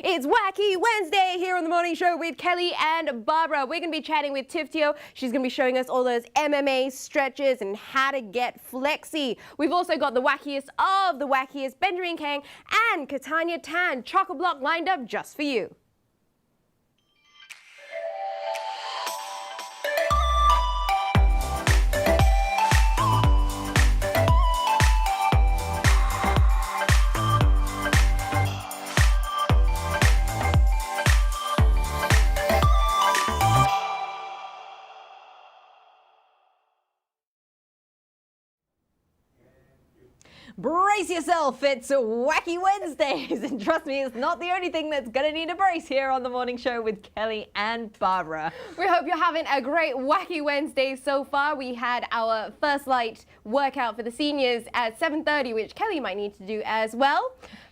It's Whacky Wednesday here on the morning show with Kelly and Barbara. We're going to be chatting with Tiffany. She's going to be showing us all those MMA stretches and how to get flexy. We've also got the wackiest of the wackiest, Benjamin Kheng and Caitanya Tan, chock-a-block lined up just for you. Brace yourself, it's Whacky Wednesdays, and trust me, it's not the only thing that's gonna need a brace here on the morning show with Kelly and Barbara. We hope you're having a great Whacky Wednesday so far. We had our first light workout for the seniors at 7:30, which Kelly might need to do as well.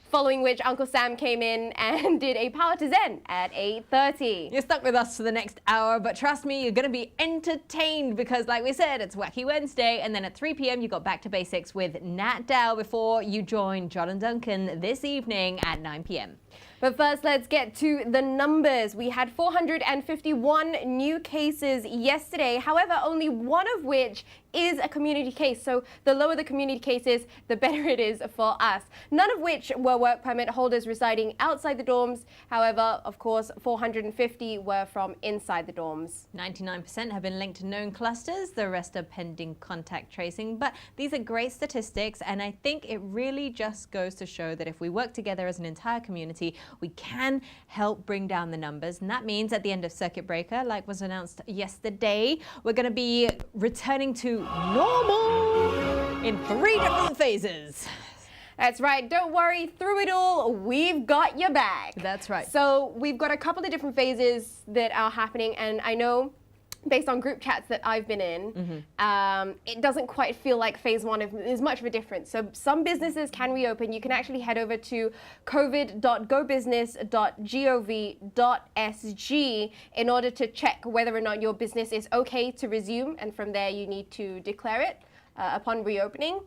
Following which Uncle Sam came in and did a Pilates at 8:30. You're stuck with us for the next hour, but trust me, you're going to be entertained because, like we said, it's Whacky Wednesday, and then at 3 p.m. you got Back to Basics with Nat Dow before you join John and Duncan this evening at 9 p.m. But first, let's get to the numbers. We had 451 new cases yesterday, however, only one of which is a community case. So the lower the community cases, the better it is for us. None of which were work permit holders residing outside the dorms. However, of course, 450 were from inside the dorms. 99% have been linked to known clusters. The rest are pending contact tracing. But these are great statistics, and I think it really just goes to show that if we work together as an entire community, we can help bring down the numbers. And that means at the end of Circuit Breaker, like was announced yesterday, we're going to be returning to normal in 3 different phases. That's right. Don't worry. Through it all, we've got your back. That's right. So we've got a couple of different phases that are happening, and I know based on group chats that I've been in, it doesn't quite feel like phase one is much of a difference. So some businesses can reopen. You can actually head over to covid.gobusiness.gov.sg in order to check whether or not your business is okay to resume, and from there you need to declare it upon reopening.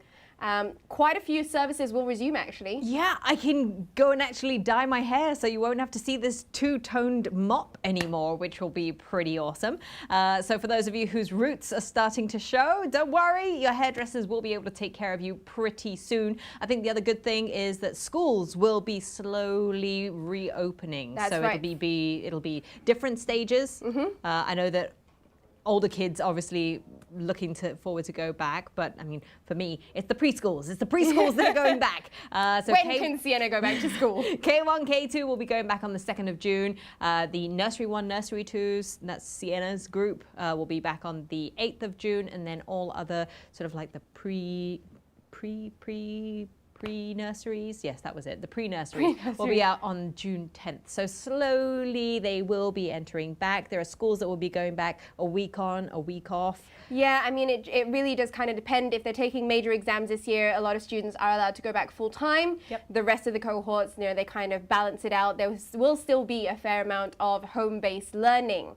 Quite a few services will resume, actually. Yeah, I can go and actually dye my hair so you won't have to see this two-toned mop anymore, which will be pretty awesome. So for those of you whose roots are starting to show, don't worry, your hairdressers will be able to take care of you pretty soon. I think the other good thing is that schools will be slowly reopening. That's so right. it'll be different stages. I know that older kids obviously looking forward to go back, but I mean, for me, it's the preschools. It's the preschools that are going back. So when can Sienna go back to school? K1, K2 will be going back on the 2nd of June. The Nursery 1, Nursery 2s, that's Sienna's group, will be back on the 8th of June, and then all other sort of like the pre-nurseries, yes, that was it. The pre-nursery will be out on June 10th. So slowly they will be entering back. There are schools that will be going back a week on, a week off. Yeah, I mean, it really does kind of depend. If they're taking major exams this year, a lot of students are allowed to go back full time. Yep. The rest of the cohorts, you know, they kind of balance it out. There will still be a fair amount of home-based learning.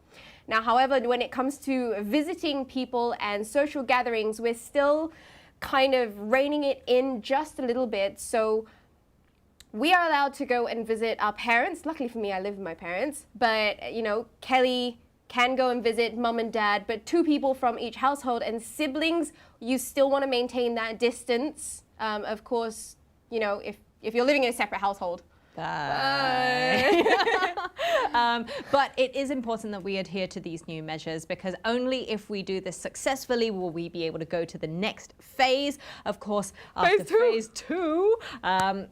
Now, however, when it comes to visiting people and social gatherings, we're still kind of reining it in just a little bit. So we are allowed to go and visit our parents. Luckily for me, I live with my parents, but you know, Kelly can go and visit mum and dad, but 2 people from each household, and siblings, you still want to maintain that distance. Of course, you know, if you're living in a separate household. But it is important that we adhere to these new measures, because only if we do this successfully will we be able to go to the next phase. Of course, after phase 2,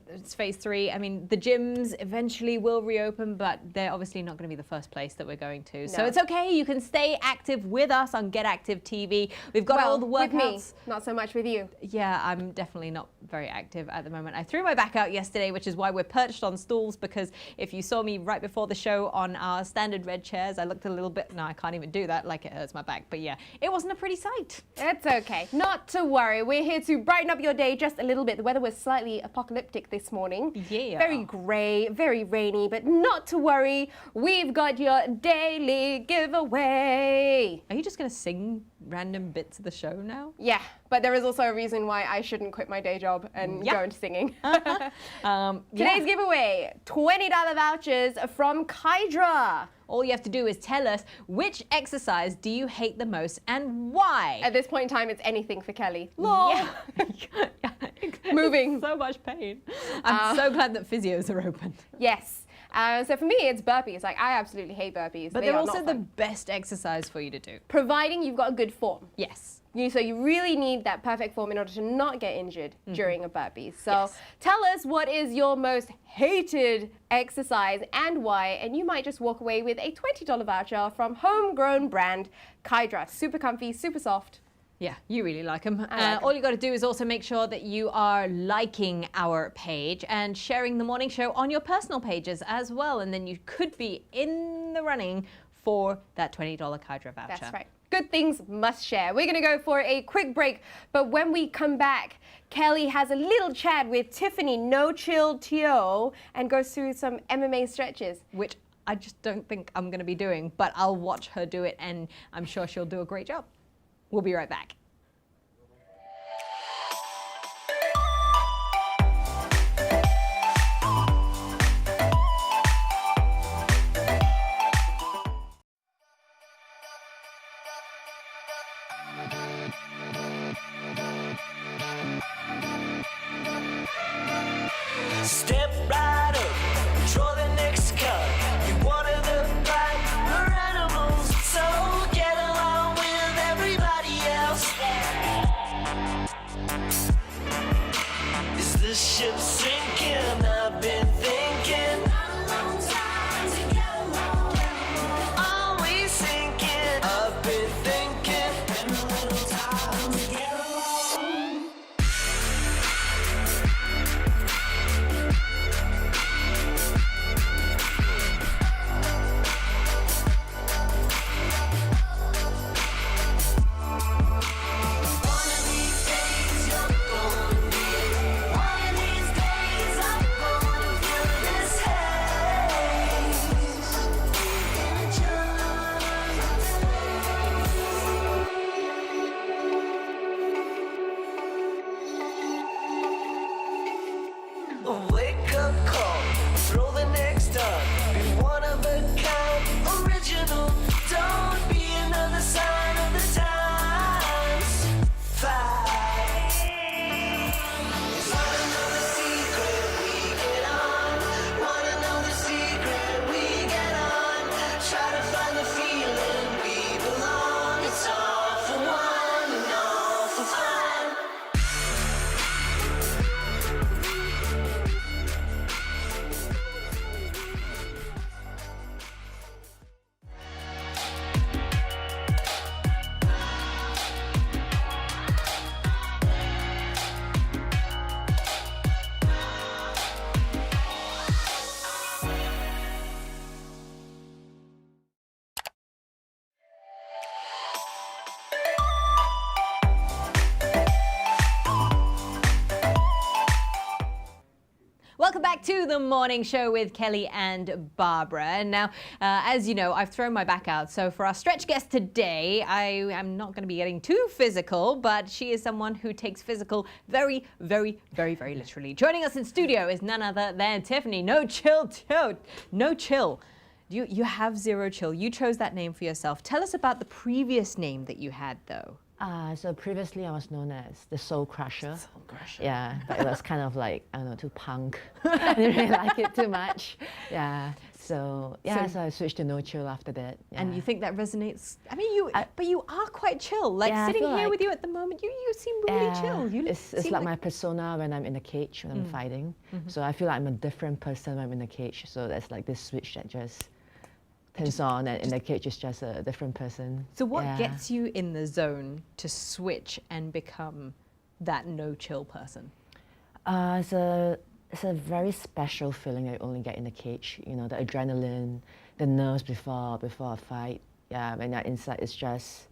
it's phase 3. I mean, the gyms eventually will reopen, but they're obviously not going to be the first place that we're going to. No. So it's okay. You can stay active with us on Get Active TV. We've got all the workouts. With me, not so much with you. Yeah, I'm definitely not very active at the moment. I threw my back out yesterday, which is why we're perched on stools, because if you saw me right before the show on our standard red chairs, I looked a little bit, no, I can't even do that, like it hurts my back. But yeah, it wasn't a pretty sight. It's okay, not to worry. We're here to brighten up your day just a little bit. The weather was slightly apocalyptic this morning. Yeah. Very grey, very rainy, but not to worry. We've got your daily giveaway. Are you just going to sing random bits of the show now? Yeah, But there is also a reason why I shouldn't quit my day job and go into singing. Today's giveaway, $20 vouchers from Kydra. All you have to do is tell us which exercise do you hate the most and why. At this point in time, it's anything for Kelly. Yeah. Moving. So much pain. I'm so glad that physios are open. Yes. So for me, it's burpees. Like, I absolutely hate burpees. But they're also the best exercise for you to do. Providing you've got a good form. Yes. So you really need that perfect form in order to not get injured during a burpee. So tell us what is your most hated exercise and why, and you might just walk away with a $20 voucher from homegrown brand Kydra. Super comfy, super soft. Yeah, you really like them. Like all you got to do is also make sure that you are liking our page and sharing the morning show on your personal pages as well. And then you could be in the running for that $20 Kydra voucher. That's right. Good things must share. We're going to go for a quick break, but when we come back, Kelly has a little chat with Tiffany, No Chill Tio, and goes through some MMA stretches. Which I just don't think I'm going to be doing, but I'll watch her do it, and I'm sure she'll do a great job. We'll be right back. Step right up, draw the next card. You're one of the pack, animals, so get along with everybody else. Is this ship sinking? I've been thinking. Always sinking. I've been thinking. Been a little time to get along. A wake-up call, throw the next up. Be one of a kind, original. Don't be another sign of the times. Fight. Wanna know the secret? We get on. Wanna know the secret? We get on. Try to find the feeling we belong. It's all for one and all for fun. Welcome back to the morning show with Kelly and Barbara. And now, as you know, I've thrown my back out. So for our stretch guest today, I am not going to be getting too physical, but she is someone who takes physical very, very, very, very literally. Joining us in studio is none other than Tiffany. No chill, no chill. You have zero chill. You chose that name for yourself. Tell us about the previous name that you had, though. So previously I was known as the Soul Crusher. Soul Crusher. Yeah, but it was kind of like, I don't know, too punk. I didn't really like it too much. Yeah, so I switched to No Chill after that. Yeah. And you think that resonates? I mean, but you are quite chill. Like Yeah, I sitting feel here like- with you at the moment, you seem really chill. You it's seem like my persona when I'm in the cage, when I'm fighting. So I feel like I'm a different person when I'm in the cage. So that's like this switch that just turns on, and in the cage is just a different person. So what Yeah. gets you in the zone to switch and become that no chill person? It's a very special feeling that you only get in the cage. You know, the adrenaline, the nerves before a fight. Yeah, when you're inside, it's just,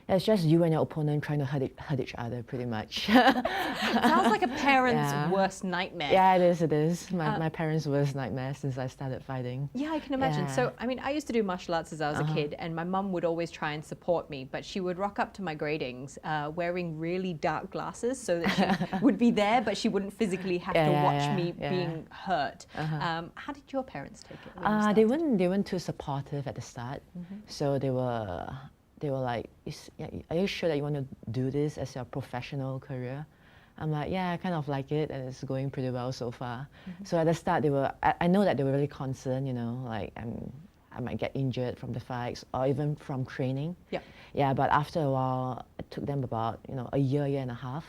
It's just you and your opponent trying to hurt each other, pretty much. It sounds like a parent's worst nightmare. Yeah, it is. My parents' worst nightmare since I started fighting. Yeah, I can imagine. Yeah. So, I mean, I used to do martial arts as I was a kid, and my mum would always try and support me, but she would rock up to my gradings wearing really dark glasses so that she would be there, but she wouldn't physically have to watch me being hurt. How did your parents take it? When you They weren't too supportive at the start, so they were like, are you sure that you want to do this as your professional career? I'm like, yeah, I kind of like it, and it's going pretty well so far. So at the start, I know that they were really concerned, you know, like I might get injured from the fights or even from training. Yep. Yeah, but after a while, it took them about, a year and a half,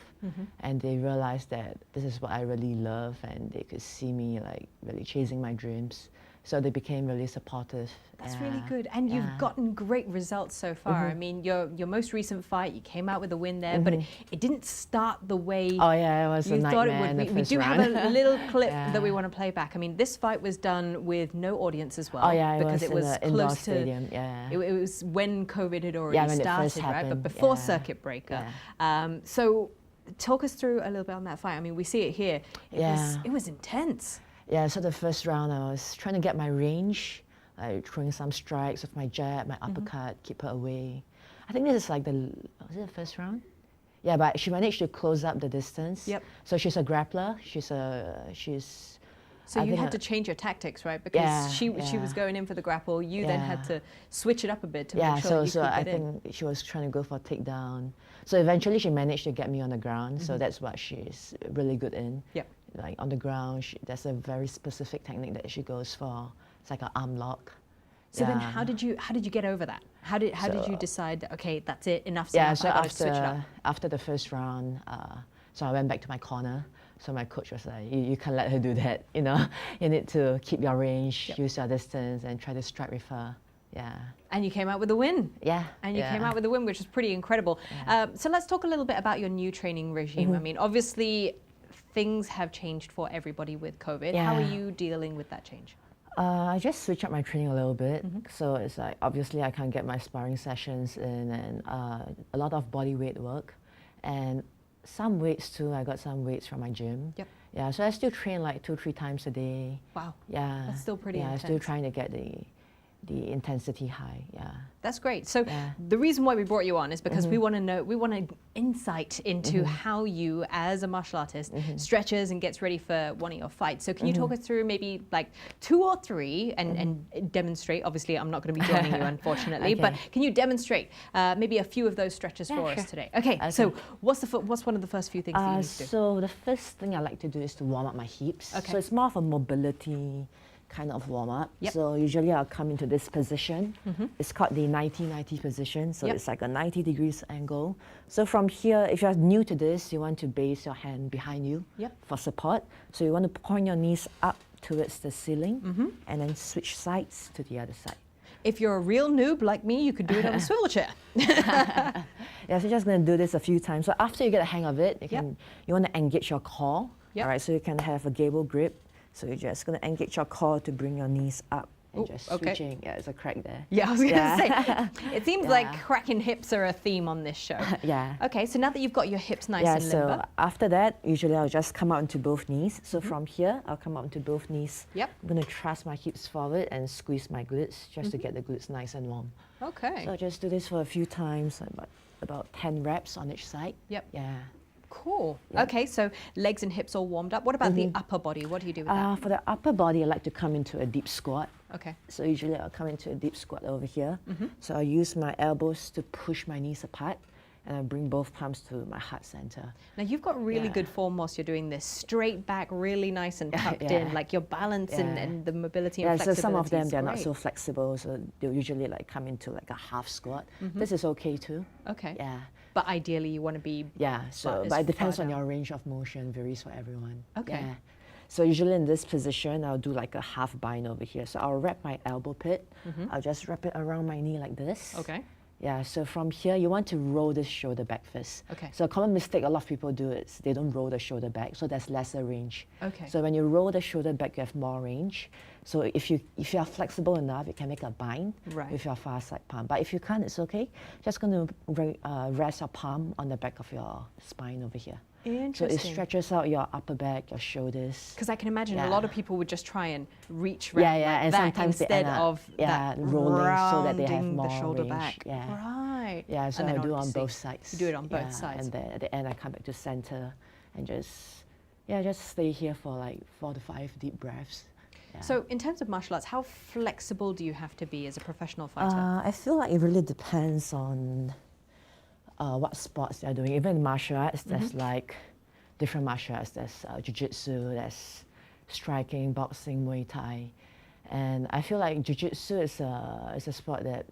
and they realized that this is what I really love, and they could see me like really chasing my dreams. So they became really supportive. That's really good. And you've gotten great results so far. I mean, your most recent fight, you came out with a win there, but it didn't start the way it was you a thought it nightmare in would. the We first do round. have a little clip that we want to play back. I mean, this fight was done with no audience as well. Oh yeah, because it was in the indoor close to stadium. Yeah. it was when COVID had already when it first started, right? But happened, before yeah. circuit breaker. Yeah. So talk us through a little bit on that fight. I mean, we see it here. It was intense. Yeah, so the first round I was trying to get my range, like throwing some strikes with my jab, my uppercut, keep her away. I think this is like was it the first round? Yeah, but she managed to close up the distance. Yep. So she's a grappler. So you had to change your tactics, right? Because she was yeah. going in for the grapple. You then had to switch it up a bit to yeah, make sure that you so could I get in. think she was trying to go for a takedown. So eventually she managed to get me on the ground. So that's what she's really good in. Yep. Like on the ground, there's a very specific technique that she goes for. It's like an arm lock. So then how did you get over that? How did you decide that, okay, that's it, enough's Yeah, enough, so I gotta switch it up? after the first round, so I went back to my corner. So my coach was like, you can't let her do that, you know. You need to keep your range, use your distance, and try to strike with her. Yeah. And you came out with a win. Yeah. And you came out with a win, which is pretty incredible. Yeah. So let's talk a little bit about your new training regime. I mean, obviously, things have changed for everybody with COVID. How are Yeah. you dealing with that change? I just switch up my training a little bit. So it's like, obviously I can't get my sparring sessions in, and a lot of body weight work. And some weights too. I got some weights from my gym. Yep. Yeah, so I still train like 2-3 times a day. Wow. Yeah. That's still pretty intense. intense. Still trying to get the intensity high. Yeah. That's great. So Yeah. the reason why we brought you on is because we want to know, we want an insight into how you, as a martial artist, stretches and gets ready for one of your fights. So can you talk us through maybe like 2 or 3 and demonstrate? Obviously, I'm not going to be joining you, unfortunately, but can you demonstrate maybe a few of those stretches for us today? Okay. So what's one of the first few things that you need to do? So the first thing I like to do is to warm up my hips. Okay. So it's more of a mobility kind of warm up. Yep. So usually I'll come into this position. It's called the 90-90 position. So it's like a 90 degrees angle. So from here, if you're new to this, you want to base your hand behind you for support. So you want to point your knees up towards the ceiling and then switch sides to the other side. If you're a real noob like me, you could do it on a swivel chair. Yeah, so you're just going to do this a few times. So after you get the hang of it, you want to engage your core. Yep. All right, so you can have a gable grip. So you're just going to engage your core to bring your knees up and just switching. Yeah, there's a crack there. Yeah, I was going to say, it seems like cracking hips are a theme on this show. Yeah. Okay, so now that you've got your hips nice and limber. So after that, usually I'll just come out into both knees. So from here, I'll come out into both knees. Yep. I'm going to thrust my hips forward and squeeze my glutes just to get the glutes nice and warm. Okay. So just do this for a few times, about 10 reps on each side. Yep. Yeah. Cool. Okay, so legs and hips all warmed up. What about the upper body? What do you do with that? For the upper body, I like to come into a deep squat. Okay. So usually I'll come into a deep squat over here. So I'll use my elbows to push my knees apart, and I bring both palms to my heart center. Now you've got really good form whilst you're doing this. Straight back, really nice and tucked in, like your balance and the mobility and flexibility. So some of them, is they're not great. so flexible, so they'll usually like come into like a half squat. This is okay too. Okay. Yeah. But ideally you want to be... Yeah, so as but it depends far on down. your range of motion, varies for everyone. Okay. Yeah. So usually in this position, I'll do like a half bind over here. So I'll wrap my elbow pit. I'll just wrap it around my knee like this. Okay. Yeah, so from here, you want to roll the shoulder back first. Okay. So a common mistake a lot of people do is they don't roll the shoulder back, so there's lesser range. Okay. So when you roll the shoulder back, you have more range. So if you are flexible enough, you can make a bind Right. with your far side palm. But if you can't, it's okay. Just going to rest your palm on the back of your spine over here. So Interesting. it stretches out your upper back, your shoulders. Because I can imagine a Yeah. lot of people would just try and reach around like and that sometimes they instead end up, of that rolling so that they have rounding more the shoulder range. back. Yeah. Right. Yeah, so And I then do on obviously both sides. You do it on both sides. And then at the end, I come back to center and just stay here for like 4 to 5 deep breaths. Yeah. So in terms of martial arts, how flexible do you have to be as a professional fighter? I feel like it really depends on what sports they're doing. Even in martial arts, there's like different martial arts. There's jiu-jitsu, there's striking, boxing, Muay Thai. And I feel like jiu-jitsu is a sport that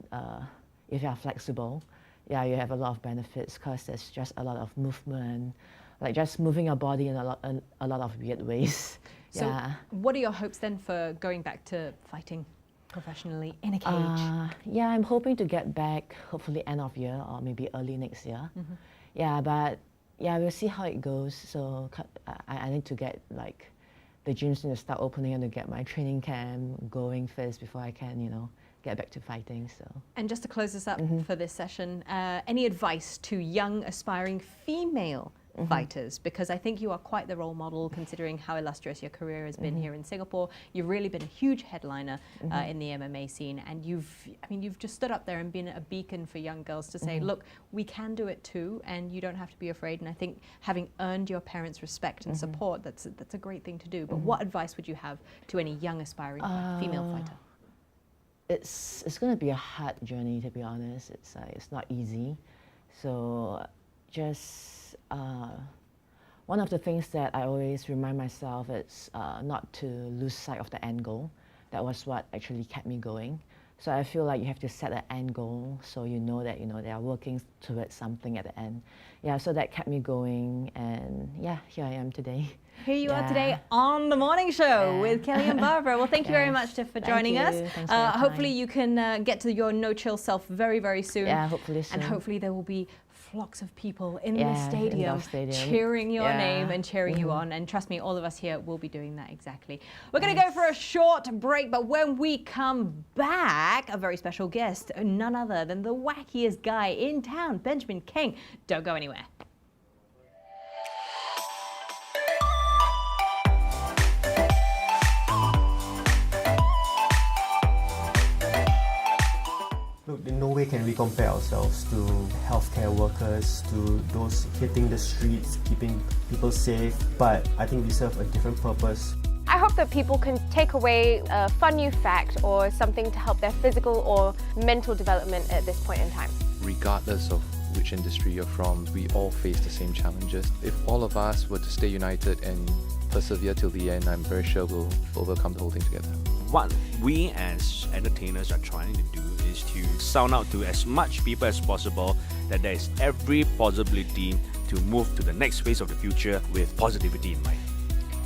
if you are flexible, you have a lot of benefits because there's just a lot of movement, like just moving your body in a lot of weird ways. So what are your hopes then for going back to fighting professionally in a cage? I'm hoping to get back hopefully end of year or maybe early next year. But we'll see how it goes. So I need to get like the gyms need to start opening and to get my training camp going first before I can, get back to fighting. So. And just to close this up for this session, any advice to young aspiring female fighters? Because I think you are quite the role model considering how illustrious your career has been here in Singapore. You've really been a huge headliner in the MMA scene, and you've just stood up there and been a beacon for young girls to say, look, we can do it too, and you don't have to be afraid. And I think having earned your parents' respect and support, that's a great thing to do. But what advice would you have to any young aspiring female fighter? It's going to be a hard journey, to be honest. It's not easy. So just one of the things that I always remind myself is not to lose sight of the end goal. That was what actually kept me going. So I feel like you have to set an end goal so you know that they are working towards something at the end. Yeah, so that kept me going, and here I am today. Here you are today on the morning show with Kelly and Barbara. Well, thank you very much for joining us. Thanks for your hopefully time. you can get to your no-chill self very, very soon. Yeah, hopefully soon. And hopefully there will be flocks of people in the stadium indoor stadium. cheering your name and cheering you on. And trust me, all of us here will be doing that exactly. We're going to go for a short break, but when we come back, a very special guest, none other than the wackiest guy in town, Benjamin Kheng. Don't go anywhere. Look, in no way can we compare ourselves to healthcare workers, to those hitting the streets, keeping people safe, but I think we serve a different purpose. I hope that people can take away a fun new fact or something to help their physical or mental development at this point in time. Regardless of which industry you're from, we all face the same challenges. If all of us were to stay united and persevere till the end, I'm very sure we'll overcome the whole thing together. What we as entertainers are trying to do is to sound out to as much people as possible that there is every possibility to move to the next phase of the future with positivity in mind.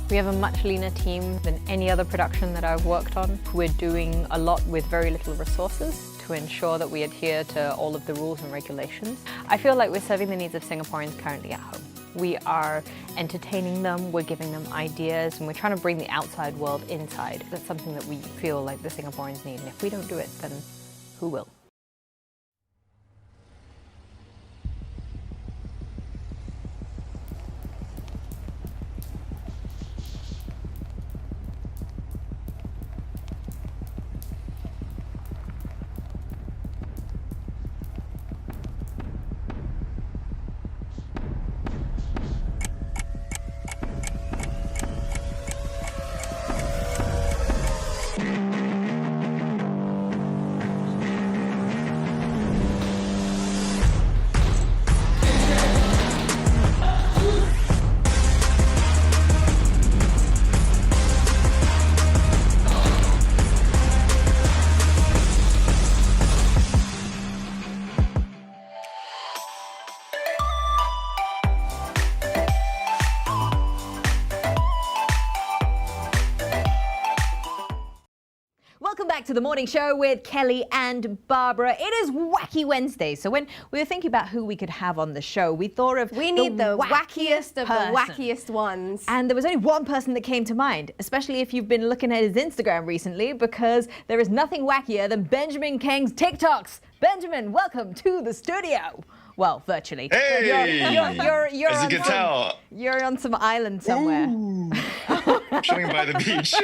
We have a much leaner team than any other production that I've worked on. We're doing a lot with very little resources to ensure that we adhere to all of the rules and regulations. I feel like we're serving the needs of Singaporeans currently at home. We are entertaining them, we're giving them ideas, and we're trying to bring the outside world inside. That's something that we feel like the Singaporeans need, and if we don't do it, then who will? back to the morning show with Kelly and Barbara. It is Whacky Wednesday. So when we were thinking about who we could have on the show, we thought of We need the wackiest of person. the wackiest ones. And there was only one person that came to mind, especially if you've been looking at his Instagram recently, because there is nothing wackier than Benjamin Kheng's TikToks. Benjamin, welcome to the studio. Well, virtually. Hey! You're As on you can some, tell, you're on some island somewhere. chilling by the beach.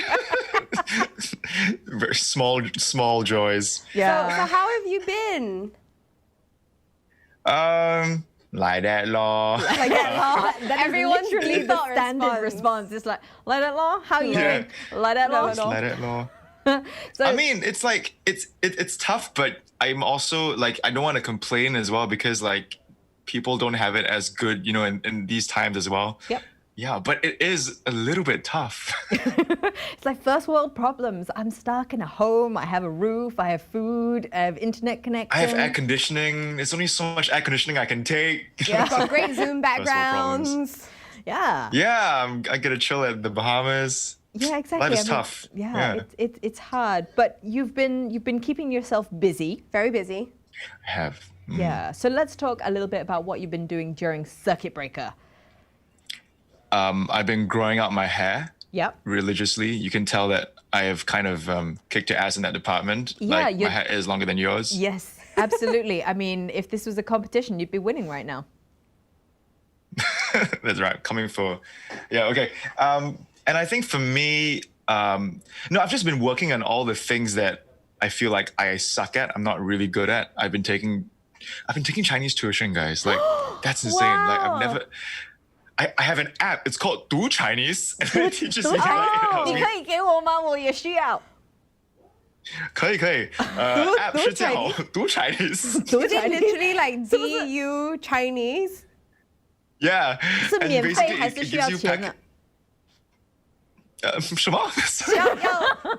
Very small joys. So how have you been? Like that law. Like that, that Everyone's is literally the default standard response. response. It's like, like that law? How you Yeah. doing? Like that law? Just like that law. So, I mean, it's like it's tough, but I'm also like I don't want to complain as well because like people don't have it as good, you know, in these times as well. Yep. Yeah, but it is a little bit tough. it's like first world problems. I'm stuck in a home. I have a roof. I have food. I have internet connection. I have air conditioning. There's only so much air conditioning I can take. We've got great Zoom First world problems. backgrounds. Yeah. Yeah, I get to chill at the Bahamas. Yeah, exactly. Life is tough. Yeah, it's hard, but you've been keeping yourself busy. Very busy. I have. Yeah. So let's talk a little bit about what you've been doing during Circuit Breaker. I've been growing out my hair Yep. religiously. You can tell that I have kind of kicked your ass in that department. Yeah, like you're- my hair is longer than yours. Yes, absolutely. I mean, if this was a competition, you'd be winning right now. That's right. Coming for, yeah, okay. And I think for me, no, I've just been working on all the things that I feel like I suck at. I'm not really good at. I've been taking Chinese tuition, guys. Like that's insane. Like I've never. I have an app. It's called Do Chinese, and it teaches me. Oh, 你可以给我吗？我也需要。可以 app 是叫 Do Chinese. Is it literally like DU Chinese? Yeah. 是 and 免费 basically 还 it 是需 gives 要 you 钱啊？什么？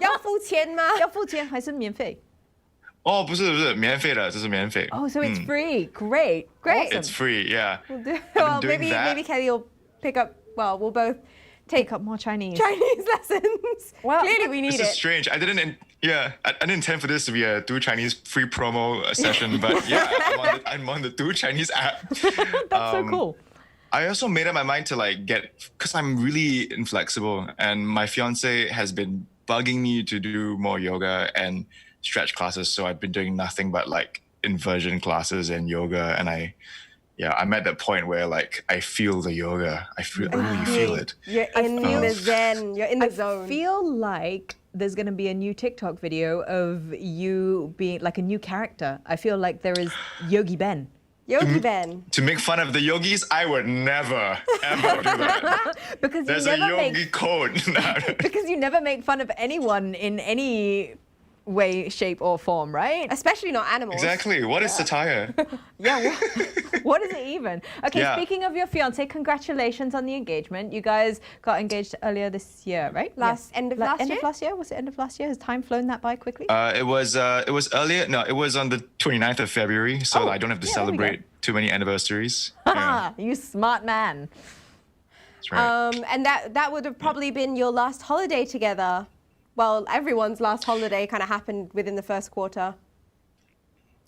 要付钱吗？要付钱还是免费？哦，不是免费的，这是免费。 Oh, so it's free. Great. Great. It's free, yeah. Well, doing maybe that. maybe Kelly will pick up. Well, we'll both take Pick up more Chinese. Chinese lessons. Well, Clearly, we need This is it. strange. I didn't intend for this to be a Do Chinese free promo session, but yeah, I'm on the Do Chinese app. That's so cool. I also made up my mind to like because I'm really inflexible, and my fiance has been bugging me to do more yoga and stretch classes. So I've been doing nothing but like inversion classes and yoga, and I'm at that point where like I feel the yoga. I really feel it. You're in the zen. You're in the I zone. feel like there's going to be a new TikTok video of you being like a new character. I feel like there is Yogi Ben. Yogi Ben. To make fun of the yogis, I would never ever do that. Because There's you a never yogi make code. because you never make fun of anyone in any way, shape, or form, right? Especially not animals. Exactly. What is satire? Yeah. What is it even? Okay, Yeah. speaking of your fiance, congratulations on the engagement. You guys got engaged earlier this year, right? End of last End year? of last year? Was it end of last year? Has time flown that by quickly? It was earlier. No, it was on the 29th of February, so Oh, I don't have to yeah, there we go. celebrate too many anniversaries. Yeah, Ah, you smart man. that's right. And that would have probably been your last holiday together. Well, everyone's last holiday kind of happened within the first quarter.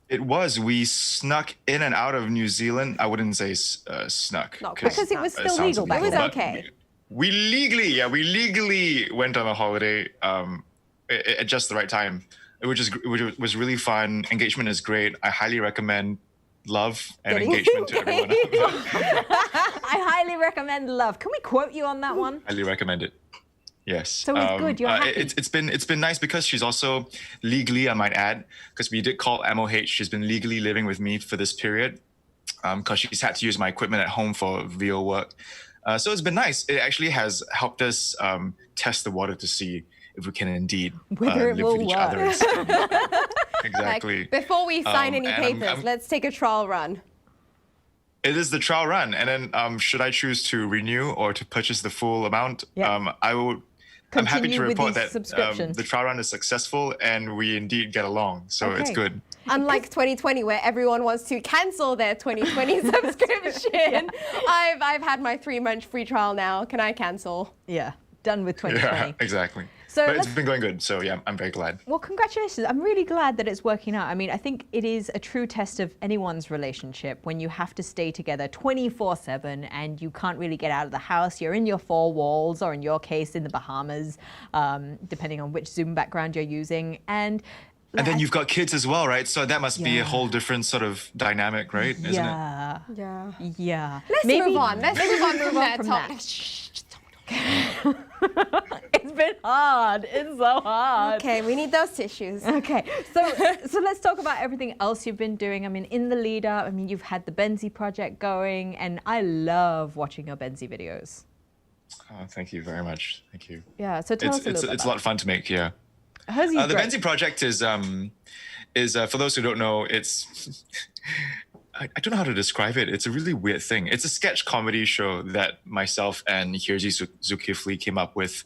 It was. We snuck in and out of New Zealand. I wouldn't say snuck. Not Because it was still sounds legal back It was illegal, then. but okay. We legally went on a holiday at just the right time, which was really fun. Engagement is great. I highly recommend love and Getting engagement to everyone. I highly recommend Love. Can we quote you on that one? Highly recommend it. Yes. So it's good, you're happy. It's been nice because she's also legally, I might add, because we did call MOH. She's been legally living with me for this period, because she's had to use my equipment at home for VO work. So it's been nice. It actually has helped us test the water to see if we can indeed Whether it live will with each work. other. Exactly. Like, before we sign any and papers, let's take a trial run. It is the trial run, and then should I choose to renew or to purchase the full amount, Yeah. I'm happy Continue to with report these that subscriptions. the trial run is successful and we indeed get along. So it's Okay. good. Unlike 2020, where everyone wants to cancel their 2020 subscription, I've had my 3-month free trial now. Can I cancel? Yeah, done with 2020. Yeah, exactly. So but it's been going good. So yeah, I'm very glad. Well, congratulations. I'm really glad that it's working out. I mean, I think it is a true test of anyone's relationship when you have to stay together 24/7 and you can't really get out of the house. You're in your four walls, or in your case, in the Bahamas, depending on which Zoom background you're using. And then you've got kids as well, right? So that must be a whole different sort of dynamic, right? Isn't it? Yeah. Yeah. Let's move on. Let's move on from that topic. It's been hard. It's so hard. Okay, we need those tissues. Okay, so let's talk about everything else you've been doing. I mean, in the lead up, I mean, you've had the Betsy project going, and I love watching your Betsy videos. Oh, thank you very much. Thank you. Yeah, so tell us a little bit. It's a lot of fun to make. Yeah. The Betsy project is for those who don't know, it's I don't know how to describe it. It's a really weird thing. It's a sketch comedy show that myself and Hirji Zulkifli came up with,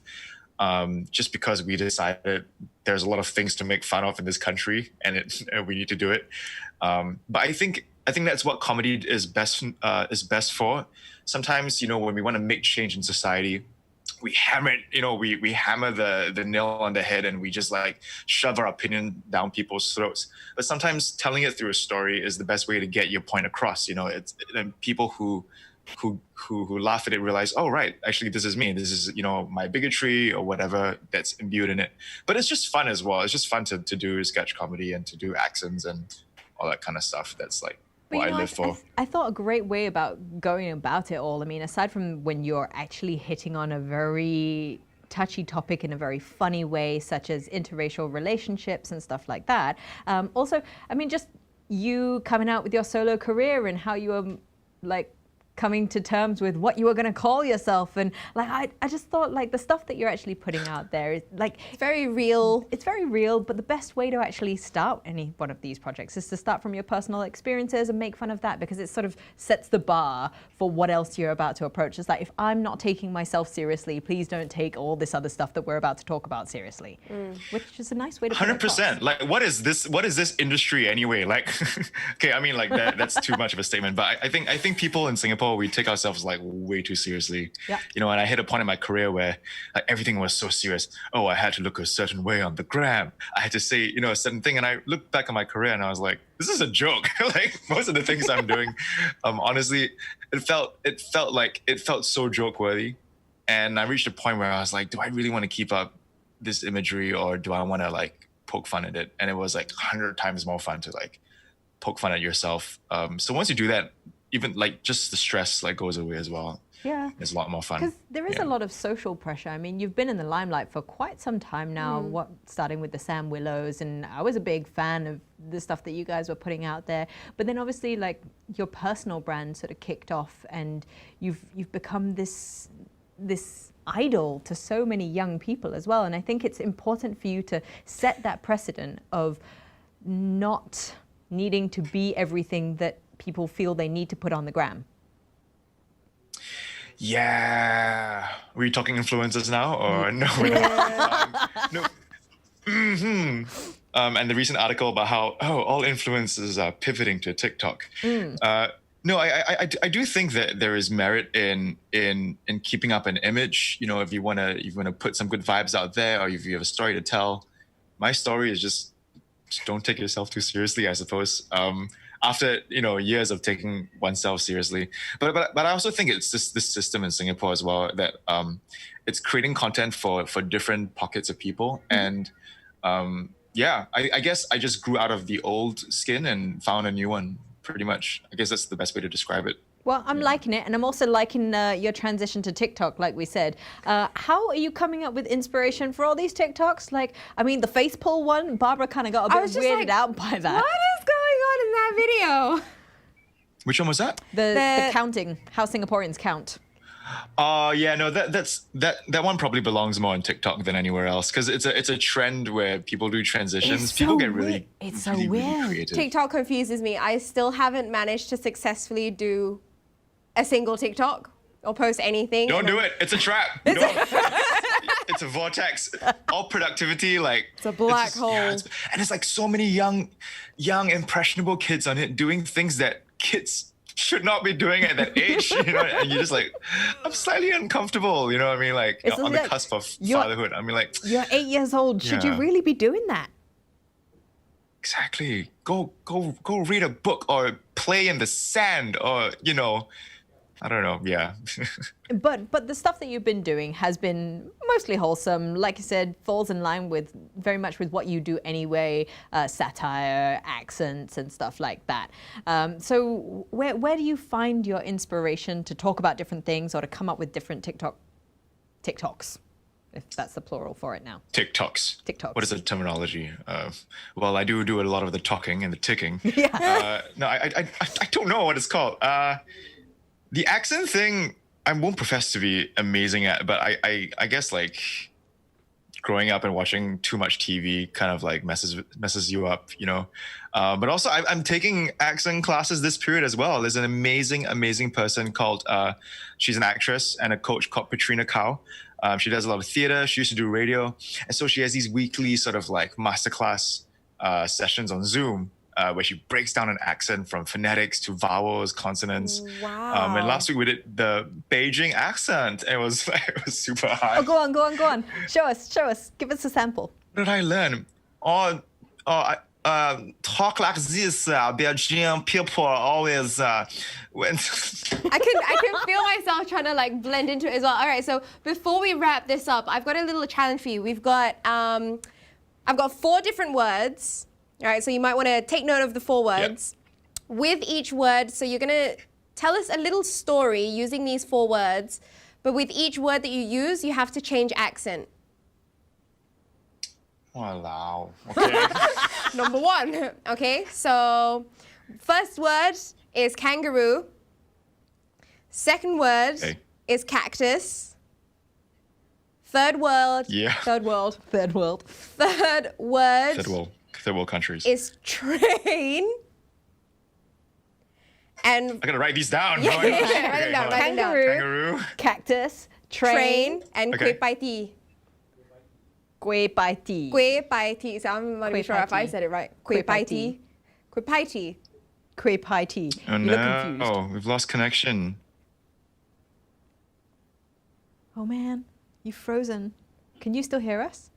just because we decided there's a lot of things to make fun of in this country, and we need to do it. But I think that's what comedy is best for. Sometimes, when we want to make change in society, we hammer it, we hammer the nail on the head, and we just like shove our opinion down people's throats. But sometimes telling it through a story is the best way to get your point across. And people who laugh at it realize, oh, right, actually this is me. This is, my bigotry or whatever that's imbued in it. But it's just fun as well. It's just fun to do sketch comedy and to do accents and all that kind of stuff. That's like what I live for. I thought a great way about going about it all, I mean, aside from when you're actually hitting on a very touchy topic in a very funny way, such as interracial relationships and stuff like that. Also, I mean, just you coming out with your solo career and how you were like coming to terms with what you were going to call yourself, and like I just thought like the stuff that you're actually putting out there is like very real. It's very real, but the best way to actually start any one of these projects is to start from your personal experiences and make fun of that, because it sort of sets the bar for what else you're about to approach. It's like, if I'm not taking myself seriously, please don't take all this other stuff that we're about to talk about seriously. Which is a nice way to put it 100%. Like, what is this industry anyway? Like, okay, I mean, like that's too much of a statement, but I think people in Singapore, we take ourselves like way too seriously. Yeah. And I hit a point in my career where like everything was so serious. Oh, I had to look a certain way on the gram. I had to say, a certain thing. And I looked back on my career and I was like, this is a joke. Like most of the things I'm doing, honestly, it felt so joke worthy. And I reached a point where I was like, do I really want to keep up this imagery, or do I want to like poke fun at it? And it was like 100 times more fun to like poke fun at yourself. So once you do that, even like just the stress like goes away as well. Yeah. It's a lot more fun. Because there is a lot of social pressure. I mean, you've been in the limelight for quite some time now, starting with the Sam Willows, and I was a big fan of the stuff that you guys were putting out there. But then obviously like your personal brand sort of kicked off, and you've become this idol to so many young people as well. And I think it's important for you to set that precedent of not needing to be everything that people feel they need to put on the gram. Yeah. Were you talking influencers now, or no? No. And the recent article about how all influencers are pivoting to TikTok. No, I do think that there is merit in keeping up an image. If you wanna put some good vibes out there, or if you have a story to tell. My story is just don't take yourself too seriously, I suppose. After years of taking oneself seriously, but I also think it's this system in Singapore as well that it's creating content for different pockets of people, and I guess I just grew out of the old skin and found a new one. Pretty much, I guess that's the best way to describe it. Well, I'm liking it, and I'm also liking your transition to TikTok, like we said. How are you coming up with inspiration for all these TikToks? Like, I mean, the face pull one, Barbara kind of got a bit weirded out by that. What is going on in that video? Which one was that? The counting, how Singaporeans count. Yeah, no, that one probably belongs more on TikTok than anywhere else, because it's a trend where people do transitions. People get really, it's so really, weird. really creative. TikTok confuses me. I still haven't managed to successfully do a single TikTok or post anything. Don't do it. It's a trap. It's a vortex. All productivity, like it's a black hole. Yeah, and it's like so many young impressionable kids on it doing things that kids should not be doing it at that age, you know, and you're just like, I'm slightly uncomfortable, you know what I mean? Like It's on the like cusp of you're- fatherhood. I mean, like, You're 8 years old. Should you Yeah. really be doing that? exactly. Go read a book or play in the sand or, you know, I don't know. Yeah. But the stuff that you've been doing has been mostly wholesome. Like you said, falls in line with very much with what you do anyway, satire, accents, and stuff like that. So where do you find your inspiration to talk about different things or to come up with different TikToks, if that's the plural for it now? TikToks. TikToks. What is the terminology? Well, I do a lot of the talking and the ticking. Yeah. No, I don't know what it's called. The accent thing, I won't profess to be amazing at, but I guess like growing up and watching too much TV kind of like messes you up, you know. But also I'm taking accent classes this period as well. There's an amazing person called, she's an actress and a coach called Katrina Kao. She does a lot of theater. She used to do radio. And so she has these weekly sort of like masterclass sessions on Zoom. Where she breaks down an accent from phonetics to vowels, consonants. Wow. And last week we did the Beijing accent. It was super hard. Oh, go on. Show us. Give us a sample. What did I learn? Talk like this. Beijing people always when. I can feel myself trying to like blend into it as well. All right, so before we wrap this up, I've got a little challenge for you. We've got I've got 4 different words. All right, so you might want to take note of the 4 words. Yep. With each word, so you're going to tell us a little story using these 4 words, but with each word that you use, you have to change accent. Wow. Okay. Number 1. Okay, so first word is kangaroo. Second word Okay. is cactus. Third word. Yeah. Third world. Third word Third world countries. is train. And I gotta write these down. Yeah, Oh my gosh. write them Okay, down, hold on. write them down. Kangaroo, Kangaroo. cactus, train and Okay. kueh pai ti. Kueh pai ti. Kueh pai ti. So I'm not even Kueh sure pai if I ti. said it right. Kueh Kueh pai pai ti. ti. Kueh pai ti. Kueh pai ti. Oh You look confused. no! We've lost connection. Oh man, you've frozen. Can you still hear us?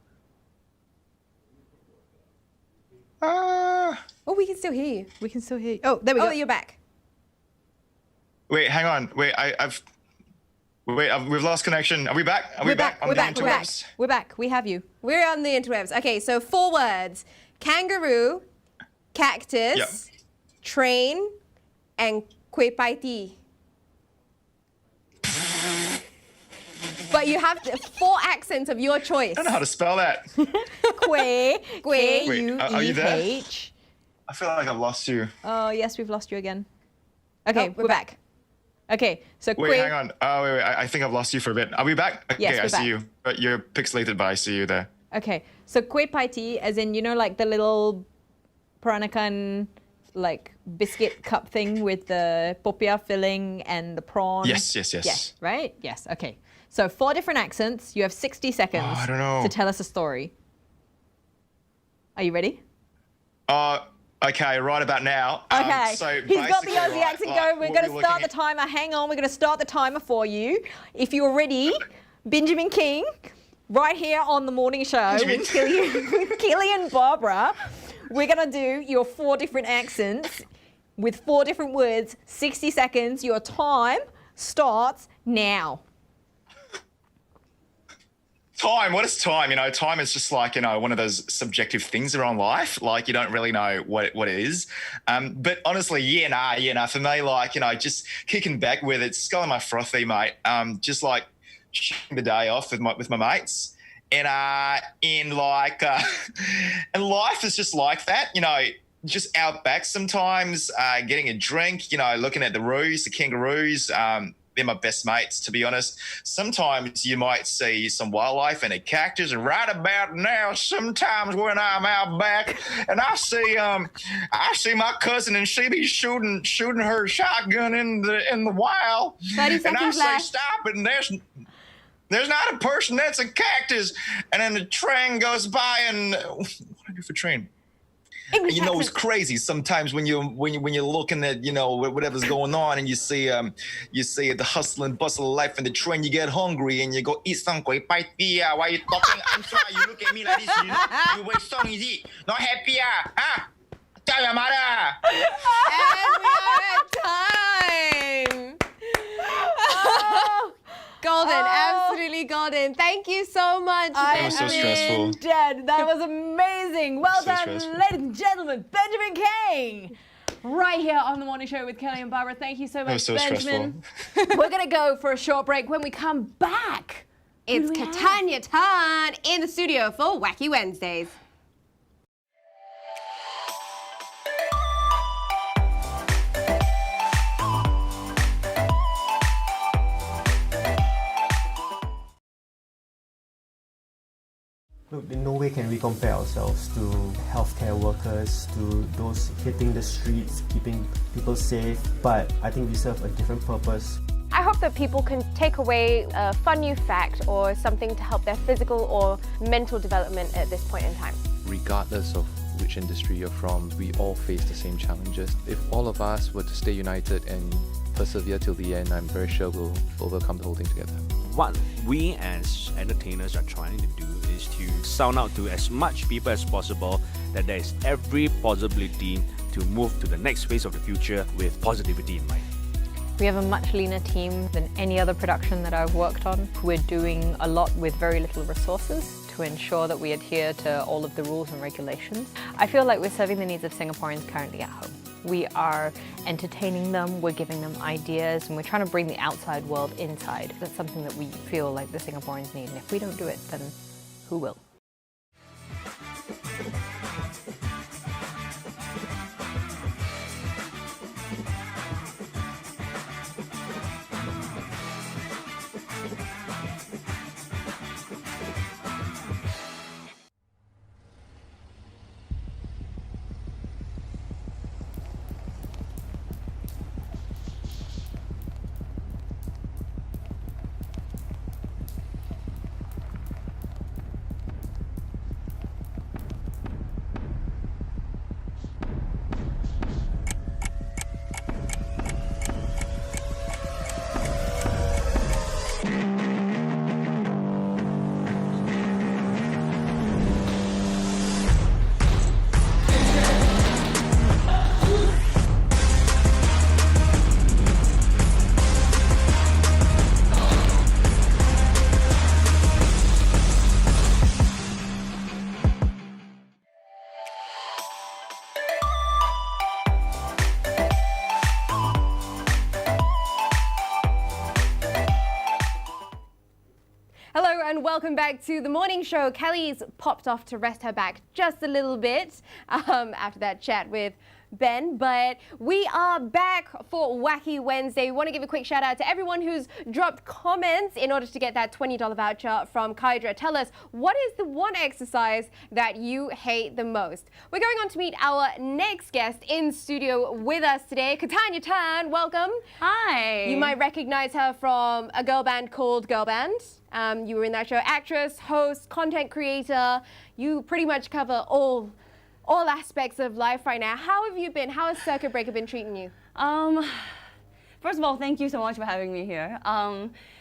Ah. Oh, we can still hear you. We can still hear you. Oh, there we Oh, go. you're back. Wait, hang on. Wait, we've lost connection. Are we back? Are we We're back. on We're the back. We're back. interwebs? We're back. We have you. We're on the interwebs. Okay, so 4 words. Kangaroo, cactus, Yep. train, and kueh pai ti. But you have 4 accents of your choice. I don't know how to spell that. Kueh. Kueh. Wait, are you there? K-U-E-H. I feel like I've lost you. Oh, yes, we've lost you again. Okay, Oh, we're back. Okay, so Wait, kueh. hang on. Oh, wait. I think I've lost you for a bit. Are we back? Okay, Yes, I we're see back. you. But you're pixelated, but I see you there. Okay, so kueh pai ti, as in, you know, like the little Peranakan, like biscuit cup thing with the popiah filling and the prawn. Yes. Yes, right? Yes, okay. So 4 different accents. You have 60 seconds Oh, I don't know. to tell us a story. Are you ready? Okay, right about now. Okay, So he's got the basically, Aussie right, accent like, going. We're what going to we're start looking the timer. Hang on, we're going to start the timer for you. If you're ready, Benjamin King, right here on the morning show with Killy and Barbara, we're going to do your 4 different accents with 4 different words, 60 seconds. Your time starts now. Time, what is time? You know, time is just like, you know, one of those subjective things around life. Like, you don't really know what it is. But honestly, for me, like, you know, just kicking back with it, sculling my frothy, mate. Just like shooting the day off with my mates. And and life is just like that, you know, just out back sometimes, getting a drink, you know, looking at the kangaroos, they're my best mates, to be honest. Sometimes you might see some wildlife and a cactus, and right about now, sometimes when I'm out back and I see my cousin and she be shooting her shotgun in the wild, 30 and I seconds say left. stop it, and there's not a person, that's a cactus, and then the train goes by, and what do I do for train? And, you know, it's crazy sometimes when you're looking at, you know, whatever's going on, and you see the hustle and bustle of life and the trend, you get hungry and you go eat some kueh pai tia. Why you talking? I'm sorry, you look at me like this. You wait song is it? Not happy huh? Tell your mother. And we are at time. Oh, golden, absolutely golden. Thank you so much. That was so stressful. Dead. That was amazing. Well So done, stressful. ladies and gentlemen. Benjamin Kheng. Right here on The Morning Show with Kelly and Barbara. Thank you so much, was so Benjamin. We're going to go for a short break. When we come back, It's Caitanya time in the studio for Whacky Wednesdays. Look, in no way can we compare ourselves to healthcare workers, to those hitting the streets, keeping people safe, but I think we serve a different purpose. I hope that people can take away a fun new fact or something to help their physical or mental development at this point in time. Regardless of which industry you're from, we all face the same challenges. If all of us were to stay united and persevere till the end, I'm very sure we'll overcome the whole thing together. What we as entertainers are trying to do is to sound out to as much people as possible that there is every possibility to move to the next phase of the future with positivity in mind. We have a much leaner team than any other production that I've worked on. We're doing a lot with very little resources to ensure that we adhere to all of the rules and regulations. I feel like we're serving the needs of Singaporeans currently at home. We are entertaining them, we're giving them ideas, and we're trying to bring the outside world inside. That's something that we feel like the Singaporeans need, and if we don't do it, then who will? Hello and welcome back to the morning show. Kelly's popped off to rest her back just a little bit after that chat with Ben, but we are back for Whacky Wednesday. We want to give a quick shout out to everyone who's dropped comments in order to get that $20 voucher from Kydra. Tell us, what is the one exercise that you hate the most? We're going on to meet our next guest in studio with us today, Caitanya Tan. Welcome. Hi. You might recognize her from a girl band called Girl Band. You were in that show, actress, host, content creator. You pretty much cover all aspects of life right now. How have you been? How has circuit breaker been treating you? First of all, thank you so much for having me here.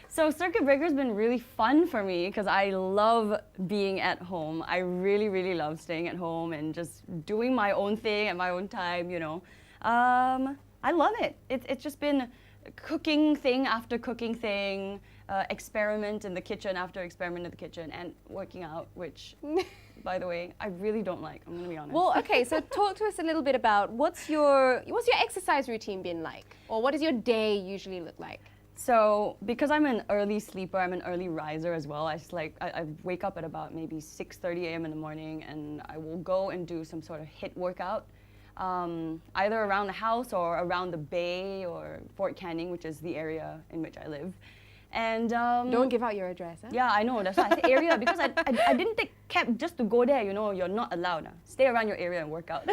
So circuit breaker's been really fun for me because I love being at home. I really, really love staying at home and just doing my own thing at my own time, you know. I love it. It's just been cooking thing after cooking thing, experiment in the kitchen after experiment in the kitchen, and working out, which, by the way, I really don't like. I'm gonna be honest. Well, okay, so talk to us a little bit about what's your exercise routine been like, or what does your day usually look like? So because I'm an early sleeper, I'm an early riser as well. I wake up at about maybe 6:30 a.m. in the morning, and I will go and do some sort of HIIT workout, either around the house or around the Bay or Fort Canning, which is the area in which I live. And don't give out your address, huh? Yeah, I know. That's why I say area, because I didn't take cab just to go there. You know, you're not allowed. Stay around your area and work out.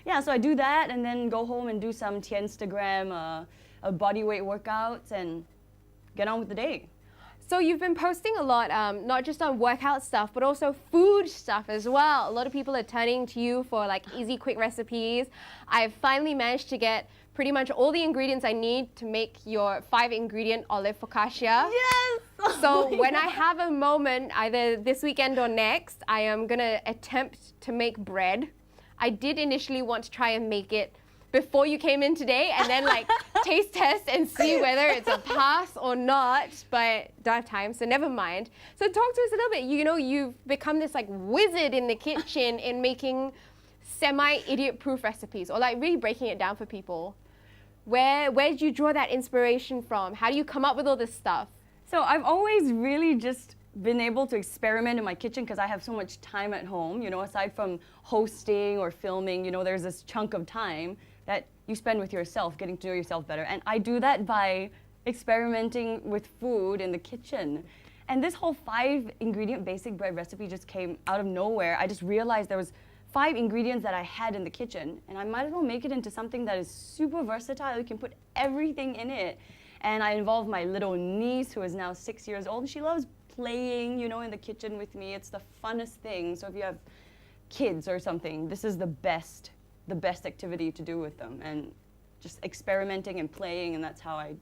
Yeah, so I do that and then go home and do some Instagram body weight workouts and get on with the day. So you've been posting a lot, not just on workout stuff, but also food stuff as well. A lot of people are turning to you for like easy, quick recipes. I've finally managed to get pretty much all the ingredients I need to make your 5-ingredient olive focaccia. Yes! So when I have a moment, either this weekend or next, I am gonna attempt to make bread. I did initially want to try and make it before you came in today and then like taste test and see whether it's a pass or not, but don't have time, so never mind. So talk to us a little bit. You know, you've become this like wizard in the kitchen in making semi-idiot-proof recipes, or like really breaking it down for people. Where did you draw that inspiration from? How do you come up with all this stuff? So I've always really just been able to experiment in my kitchen because I have so much time at home, you know, aside from hosting or filming, you know, there's this chunk of time that you spend with yourself, getting to know yourself better. And I do that by experimenting with food in the kitchen. And this whole 5-ingredient basic bread recipe just came out of nowhere. I just realized there was 5 ingredients that I had in the kitchen, and I might as well make it into something that is super versatile. You can put everything in it. And I involved my little niece, who is now 6 years old, and she loves playing, you know, in the kitchen with me. It's the funnest thing. So if you have kids or something, this is the best activity to do with them, and just experimenting and playing, and that's how I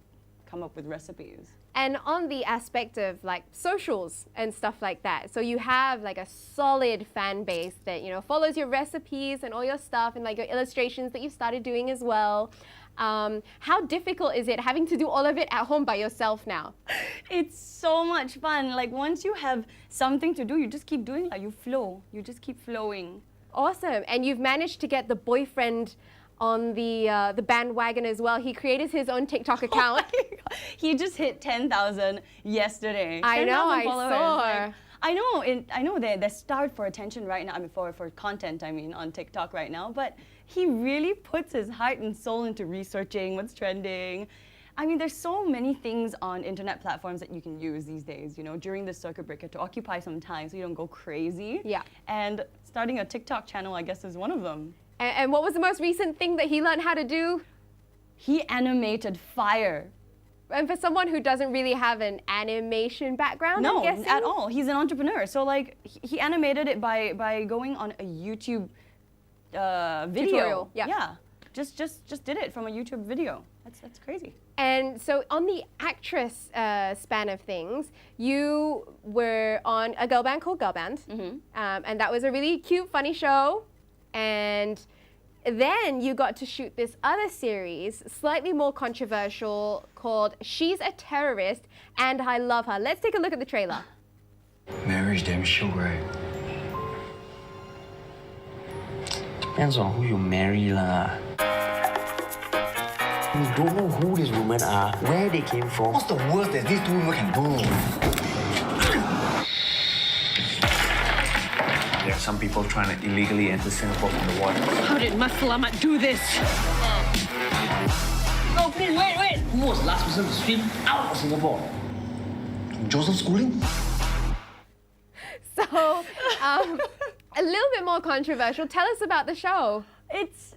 come up with recipes. And on the aspect of like socials and stuff like that, so you have like a solid fan base that, you know, follows your recipes and all your stuff and like your illustrations that you've started doing as well. How difficult is it having to do all of it at home by yourself now? It's so much fun. Like once you have something to do, you just keep doing it. You flow. You just keep flowing. Awesome. And you've managed to get the boyfriend on the bandwagon as well. He created his own TikTok account. Oh he just hit 10,000 yesterday. I know, 10,000 I followers. saw. Like, I know they're starved for attention right now. I mean, for content, I mean, on TikTok right now. But he really puts his heart and soul into researching what's trending. I mean, there's so many things on internet platforms that you can use these days, you know, during the circuit breaker to occupy some time so you don't go crazy. Yeah. And starting a TikTok channel, I guess, is one of them. And what was the most recent thing that he learned how to do? He animated fire. And for someone who doesn't really have an animation background, no, I'm guessing? at all. He's an entrepreneur. So like, he animated it by going on a YouTube video. Tutorial, yeah. Yeah. Just did it from a YouTube video. That's crazy. And so on the actress span of things, you were on a girl band called Girl Band. And that was a really cute, funny show. And then you got to shoot this other series, slightly more controversial, called She's a Terrorist and I Love Her. Let's take a look at the trailer. Marriage damn sure, right? Depends on who you marry, lah. We don't know who these women are, where they came from. What's the worst that these two women can do? There are some people trying to illegally enter Singapore from the water. How did Maslamat do this? No, please, wait! Who was the last person to swim out of Singapore? Joseph Schooling? So, a little bit more controversial. Tell us about the show. It's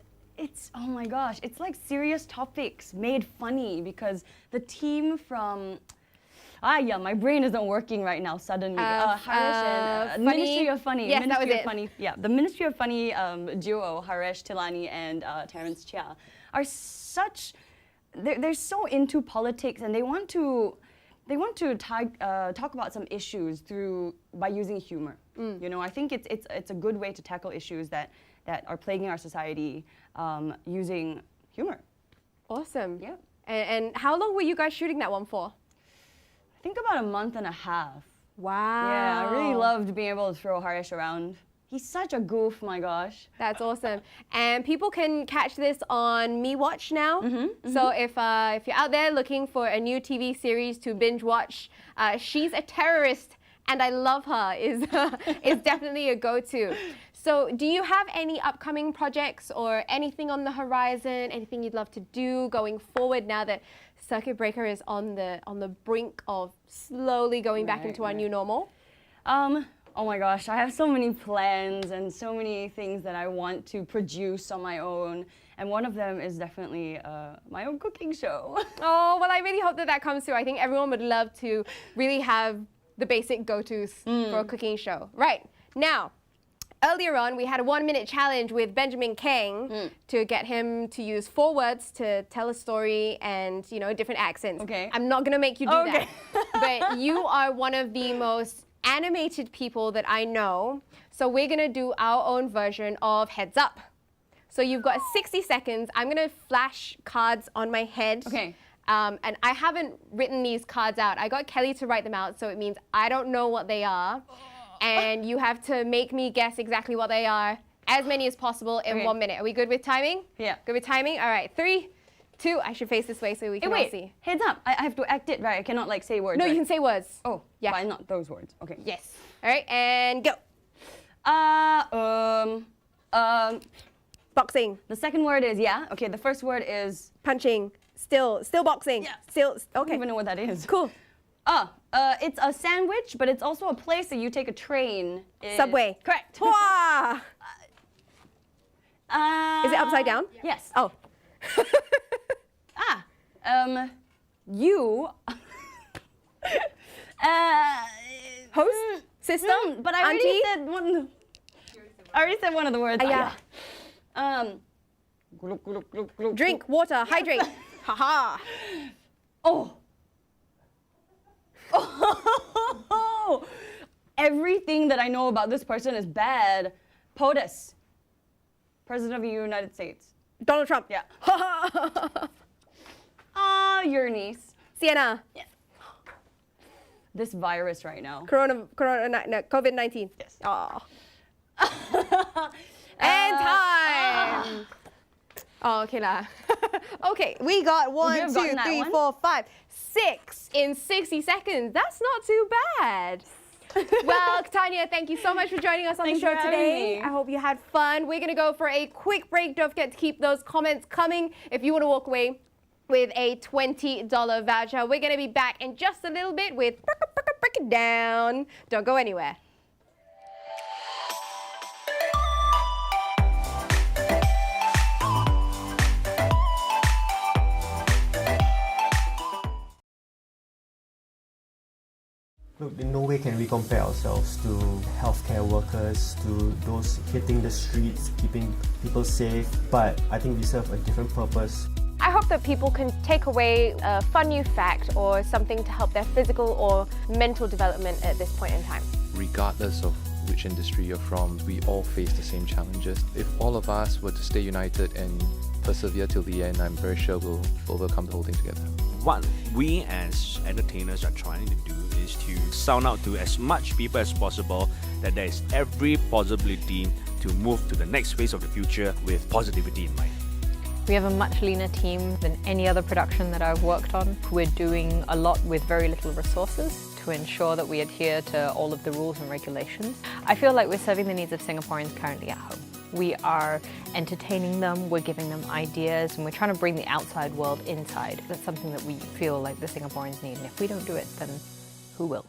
oh my gosh, it's like serious topics made funny because the team from my brain isn't working right now suddenly. Harish and Ministry of Funny. Yes, Ministry that was of it. Funny. Yeah, the Ministry of Funny duo, Harish Tilani and Terrence Chia, are such. They're so into politics, and they want to talk about some issues by using humor. You know, I think it's a good way to tackle issues that are plaguing our society using humor. Awesome. Yeah. And how long were you guys shooting that one for? I think about a month and a half. Wow. Yeah, I really loved being able to throw Harish around. He's such a goof, my gosh. That's awesome. And people can catch this on MeWatch now. So if you're out there looking for a new TV series to binge watch, She's a Terrorist and I Love Her is definitely a go-to. So do you have any upcoming projects or anything on the horizon, anything you'd love to do going forward now that circuit breaker is on the brink of slowly going back into our new normal? Oh my gosh, I have so many plans and so many things that I want to produce on my own. And one of them is definitely my own cooking show. Oh, well, I really hope that that comes through. I think everyone would love to really have the basic go-tos for a cooking show. Right, now, earlier on, we had a 1-minute challenge with Benjamin Kheng to get him to use 4 words to tell a story and, you know, different accents. Okay. I'm not gonna make you do that. But you are one of the most animated people that I know. So we're gonna do our own version of Heads Up. So you've got 60 seconds. I'm gonna flash cards on my head. Okay. And I haven't written these cards out. I got Kelly to write them out, so it means I don't know what they are. And you have to make me guess exactly what they are, as many as possible in 1 minute. Are we good with timing? Yeah. Good with timing? All right, 3, 2, I should face this way so we can all see. Heads up. I have to act it, right? I cannot like say words. No, right? you can say words. Oh, yeah. but not those words. Okay. Yes. All right, and go. Boxing. The second word is okay. The first word is punching. Still boxing. Yeah. Still okay. I don't even know what that is. Cool. It's a sandwich, but it's also a place that you take a train. Subway. Correct. Wah! Is it upside down? Yes. Oh. You. Host? Sister? But I already said one. I already said one of the words. Yeah. Drink, water, hydrate. Haha. Oh. Oh. Everything that I know about this person is bad. POTUS. President of the United States. Donald Trump. Yeah. Your niece. Sienna. Yes. This virus right now. COVID-19. Yes. Oh. And time. Oh, okay lah. Okay, we got 1, 2, 3, 4, 5, 6 in 60 seconds. That's not too bad. Well, Caitanya, thank you so much for joining us on the show today. I hope you had fun. We're gonna go for a quick break. Don't forget to keep those comments coming if you want to walk away with a $20 voucher. We're gonna be back in just a little bit with Break It Down. Don't go anywhere. Look, in no way can we compare ourselves to healthcare workers, to those hitting the streets, keeping people safe, but I think we serve a different purpose. I hope that people can take away a fun new fact or something to help their physical or mental development at this point in time. Regardless of which industry you're from, we all face the same challenges. If all of us were to stay united and persevere till the end, I'm very sure we'll overcome the whole thing together. What we as entertainers are trying to do is to sound out to as much people as possible that there is every possibility to move to the next phase of the future with positivity in mind. We have a much leaner team than any other production that I've worked on. We're doing a lot with very little resources to ensure that we adhere to all of the rules and regulations. I feel like we're serving the needs of Singaporeans currently at home. We are entertaining them, we're giving them ideas, and we're trying to bring the outside world inside. That's something that we feel like the Singaporeans need, and if we don't do it, then who will?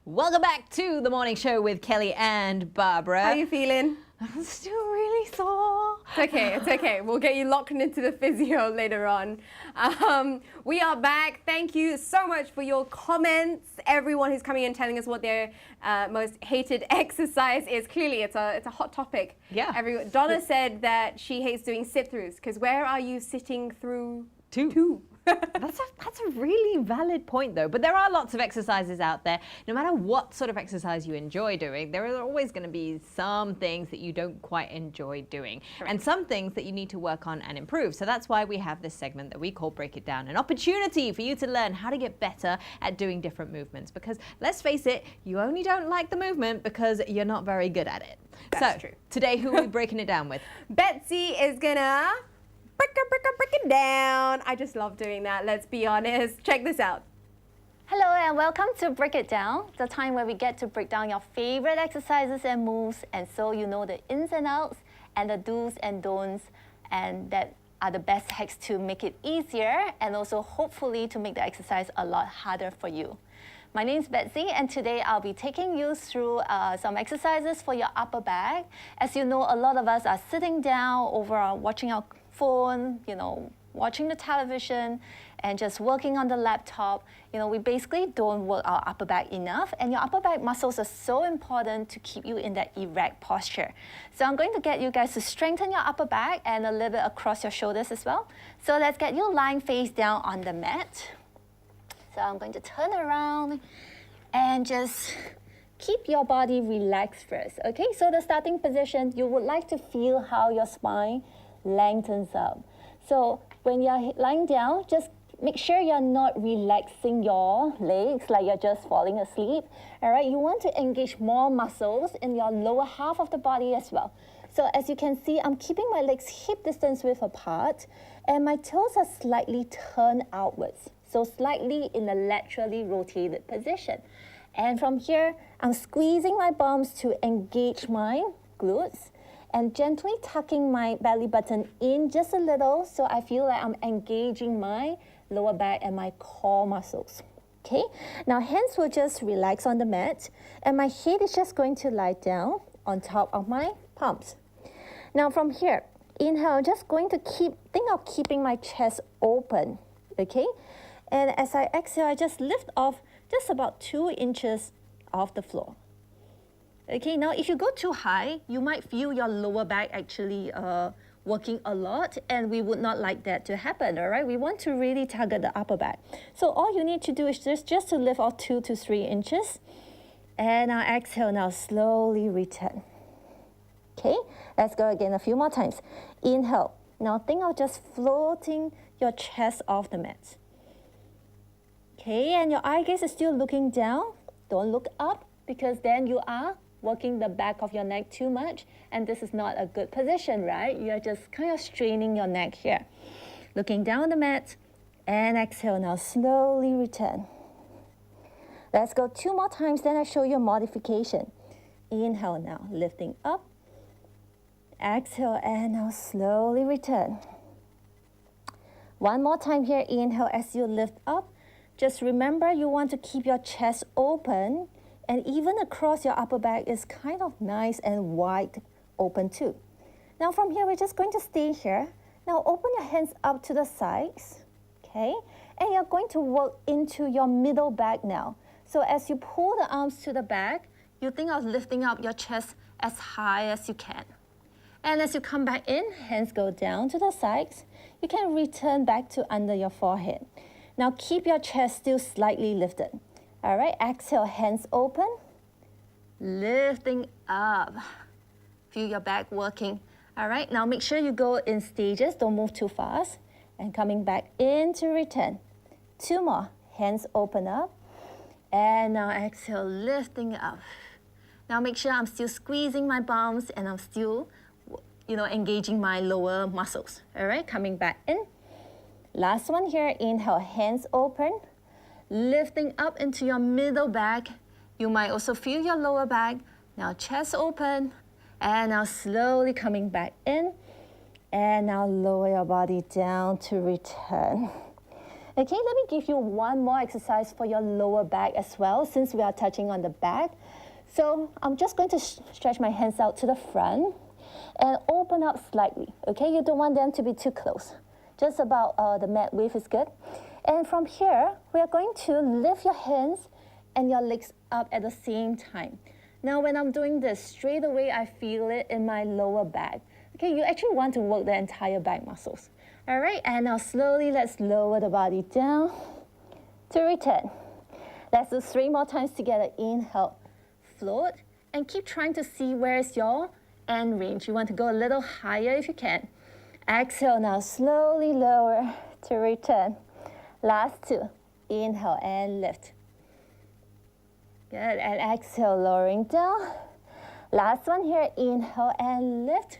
Welcome back to the morning show with Kelly and Barbara. How are you feeling? I'm still really sore. It's okay. We'll get you locked into the physio later on. We are back. Thank you so much for your comments. Everyone who's coming in telling us what their most hated exercise is. Clearly, it's a hot topic. Yeah. Donna said that she hates doing sit-throughs because where are you sitting through two? That's a really valid point though, but there are lots of exercises out there. No matter what sort of exercise you enjoy doing, there are always going to be some things that you don't quite enjoy doing and some things that you need to work on and improve. So that's why we have this segment that we call Break It Down, an opportunity for you to learn how to get better at doing different movements, because let's face it, you only don't like the movement because you're not very good at it. That's true. Today, who are we breaking it down with? Betsy is gonna break it down. I just love doing that, let's be honest. Check this out. Hello and welcome to Break It Down, the time where we get to break down your favorite exercises and moves, and so you know the ins and outs and the do's and don'ts, and that are the best hacks to make it easier and also hopefully to make the exercise a lot harder for you. My name is Betsy, and today I'll be taking you through some exercises for your upper back. As you know, a lot of us are sitting down watching our phone, watching the television and just working on the laptop. We basically don't work our upper back enough, and your upper back muscles are so important to keep you in that erect posture. So I'm going to get you guys to strengthen your upper back and a little bit across your shoulders as well. So let's get you lying face down on the mat. So I'm going to turn around and just keep your body relaxed first, okay? So the starting position, you would like to feel how your spine lengthens up. So when you're lying down, just make sure you're not relaxing your legs like you're just falling asleep. All right, you want to engage more muscles in your lower half of the body as well. So as you can see, I'm keeping my legs hip distance width apart, and my toes are slightly turned outwards. So slightly in a laterally rotated position. And from here, I'm squeezing my bums to engage my glutes, and gently tucking my belly button in just a little so I feel like I'm engaging my lower back and my core muscles. Okay, now hands will just relax on the mat, and my head is just going to lie down on top of my palms. Now from here, inhale, just going to think of keeping my chest open, okay? And as I exhale, I just lift off just about 2 inches off the floor. Okay, now if you go too high, you might feel your lower back actually working a lot, and we would not like that to happen, all right? We want to really target the upper back. So all you need to do is just to lift off 2 to 3 inches, and now exhale, now slowly return. Okay, let's go again a few more times. Inhale, now think of just floating your chest off the mat. Okay, and your eye gaze is still looking down. Don't look up, because then you are working the back of your neck too much, and this is not a good position, right? You're just kind of straining your neck here. Looking down the mat, and exhale, now slowly return. Let's go 2 more times, then I show you a modification. Inhale now, lifting up. Exhale, and now slowly return. One more time here, inhale as you lift up. Just remember, you want to keep your chest open, and even across your upper back is kind of nice and wide open too. Now from here, we're just going to stay here. Now open your hands up to the sides, okay? And you're going to work into your middle back now. So as you pull the arms to the back, you think of lifting up your chest as high as you can. And as you come back in, hands go down to the sides. You can return back to under your forehead. Now keep your chest still slightly lifted. All right, exhale, hands open, lifting up. Feel your back working. All right, now make sure you go in stages, don't move too fast. And coming back in to return. 2 more, hands open up. And now exhale, lifting up. Now make sure I'm still squeezing my palms and I'm still, engaging my lower muscles. All right, coming back in. Last one here, inhale, hands open. Lifting up into your middle back. You might also feel your lower back. Now chest open, and now slowly coming back in, and now lower your body down to return. Okay, let me give you one more exercise for your lower back as well, since we are touching on the back. So I'm just going to stretch my hands out to the front, and open up slightly, okay? You don't want them to be too close. Just about the mat width is good. And from here, we are going to lift your hands and your legs up at the same time. Now, when I'm doing this, straight away I feel it in my lower back. Okay, you actually want to work the entire back muscles. All right, and now slowly let's lower the body down to return. Let's do 3 more times together. Inhale, float, and keep trying to see where's your end range. You want to go a little higher if you can. Exhale, now slowly lower to return. Last 2, inhale and lift. Good, and exhale, lowering down. Last one here, inhale and lift.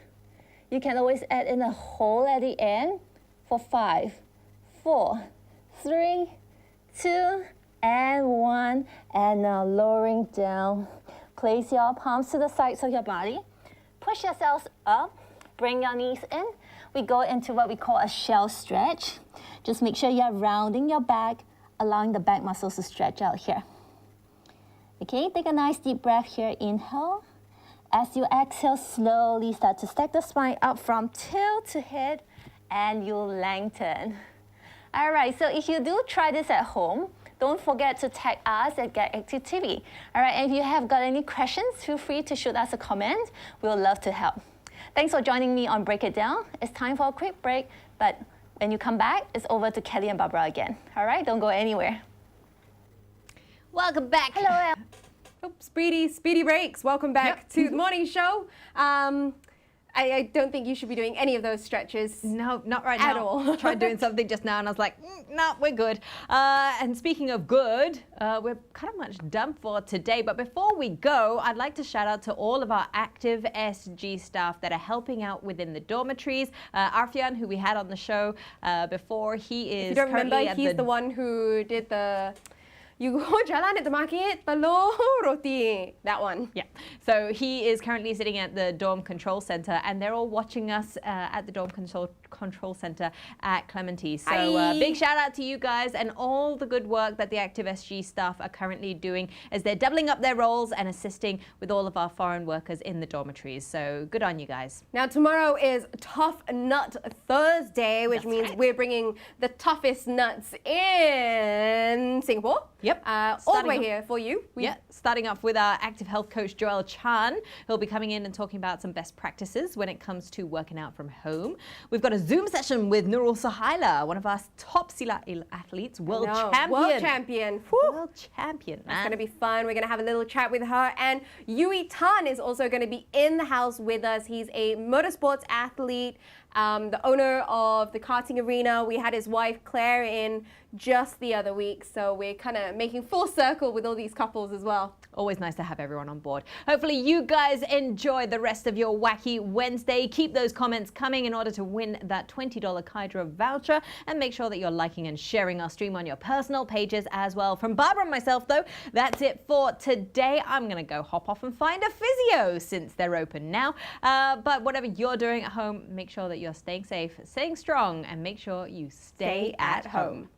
You can always add in a hold at the end for 5, 4, 3, 2, and 1. And now lowering down. Place your palms to the sides of your body. Push yourselves up. Bring your knees in. We go into what we call a shell stretch. Just make sure you're rounding your back, allowing the back muscles to stretch out here. Okay, take a nice deep breath here. Inhale. As you exhale, slowly start to stack the spine up from tail to head, and you lengthen. All right, so if you do try this at home, don't forget to tag us at Get Active TV. All right, and if you have got any questions, feel free to shoot us a comment. We'll love to help. Thanks for joining me on Break It Down. It's time for a quick break, but when you come back, it's over to Kelly and Barbara again. All right, don't go anywhere. Welcome back. Hello. Speedy breaks. Welcome back to the morning show. I don't think you should be doing any of those stretches. No, not right now. At all. I tried doing something just now and I was like, no, we're good. And speaking of good, we're kind of much done for today. But before we go, I'd like to shout out to all of our active SG staff that are helping out within the dormitories. Arfian, who we had on the show before, he is If you don't remember, he's the one who did the you go jalan at the market, telur roti. That one. Yeah. So he is currently sitting at the Dorm Control Center, and they're all watching us at the Dorm Control Center at Clementi. So big shout out to you guys and all the good work that the Active SG staff are currently doing as they're doubling up their roles and assisting with all of our foreign workers in the dormitories. So good on you guys. Now tomorrow is Tough Nut Thursday, which means we're bringing the toughest nuts in Singapore. Yep. All the way here for you. Starting off with our active health coach, Joel Chan. He'll be coming in and talking about some best practices when it comes to working out from home. We've got a Zoom session with Nurul Suhaila, one of our top silat athletes, world champion. World champion. World champion, man. That's going to be fun. We're going to have a little chat with her. And Yui Tan is also going to be in the house with us. He's a motorsports athlete, the owner of the karting arena. We had his wife, Claire, in just the other week. So we're kind of making full circle with all these couples as well. Always nice to have everyone on board. Hopefully you guys enjoy the rest of your Whacky Wednesday. Keep those comments coming in order to win that $20 Kydra voucher, and make sure that you're liking and sharing our stream on your personal pages as well. From Barbara and myself though, that's it for today. I'm gonna go hop off and find a physio since they're open now. But whatever you're doing at home, make sure that you're staying safe, staying strong, and make sure you stay at home.